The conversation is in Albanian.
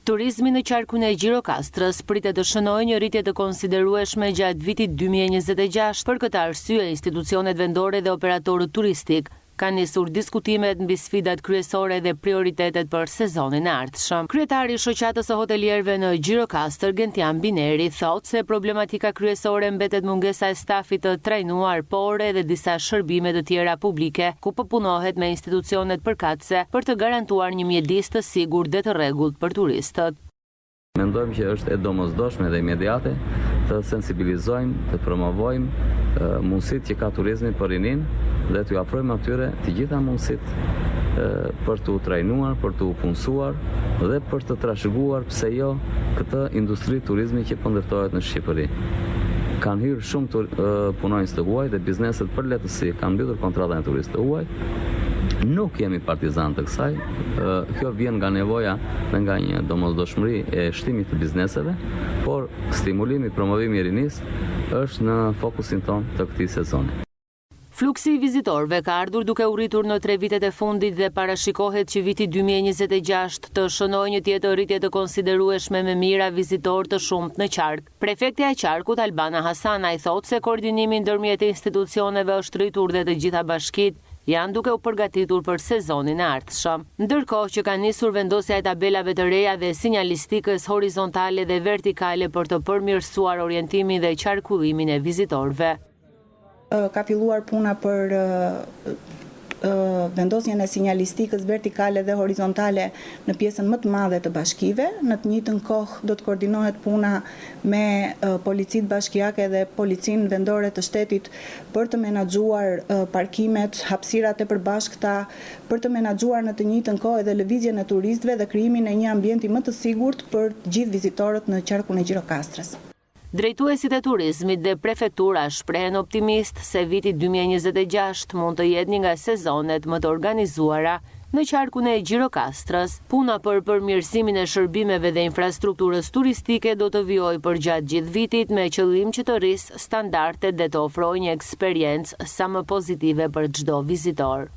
Turizmi në qarkun e Gjirokastrës pritet të shënojë një rritje të konsiderueshme gjatë vitit 2026. Për këtë arsye, institucionet vendore dhe operatorët turistik kanë nisur diskutimet mbi sfidat kryesore dhe prioritetet për sezonin e ardhshëm. Kryetari i shoqatës së hotelierëve në Gjirokastër, Gentian Bineri, thotë se problematika kryesore mbetet mungesa e stafit të trajnuar, por edhe disa shërbime të tjera publike, ku po punohet me institucionet përkatëse për të garantuar një mjedis të sigurt dhe të rregullt për turistët. Mendojmë që është e domosdoshme dhe imediate të sensibilizojmë, të promovojmë mundësitë që ka turizmi për rinin dhe t'ju afrojmë atyre të gjitha mundësitë për t'u trajnuar, për t'u punësuar dhe për të trashëguar pse jo këtë industri turizmi që po ndërtohet në Shqipëri. Kanë hyrë shumë punonjës të huaj dhe bizneset për lehtësi kanë mbytur kontratat me turistë të huaj. Nuk jemi partizan të kësaj, kjo vjen nga nevoja dhe nga një domosdoshmëri e shtimit të bizneseve, por stimulimi, promovimi i rinisë është në fokusin ton të këtij sezoni. Fluksi i vizitorëve ka ardhur duke u rritur në 3 vitet e fundit dhe parashikohet që viti 2026 të shënojë një tjetër rritje të konsiderueshme me mijëra vizitorë të shumt në qark. Prefektja e qarkut Albana Hasanaj thotë se koordinimi ndërmjet institucioneve është rritur dhe të gjitha bashkitë janë duke u përgatitur për sezonin e ardhshëm. Ndërkohë që ka nisur vendosja e tabelave të reja dhe sinjalistikës horizontale dhe vertikale për të përmirësuar orientimin dhe qarkullimin e vizitorëve. Ka filluar puna për vendosjen e sinjalistikës vertikale dhe horizontale në pjesën më të madhe të bashkive. Në të njëjtën kohë do të koordinohet puna me policitë bashkiake dhe policinë vendore të shtetit për të menaxhuar parkimet, hapësirat e përbashkëta, për të menaxhuar në të njëjtën kohë edhe lëvizjen e turistëve dhe krijimin e një ambienti më të sigurt për të gjithë vizitorët në qarkun e Gjirokastrës. Drejtuesit e turizmit dhe prefektura shprehen optimist se viti 2026 mund të jetë një nga sezonet më të organizuara në qarkun e Gjirokastrës. Puna për përmirësimin e shërbimeve dhe infrastrukturës turistike do të vijojë përgjatë gjithë vitit me qëllim që të rrisë standardet dhe të ofrojë një eksperiencë sa më pozitive për çdo vizitor.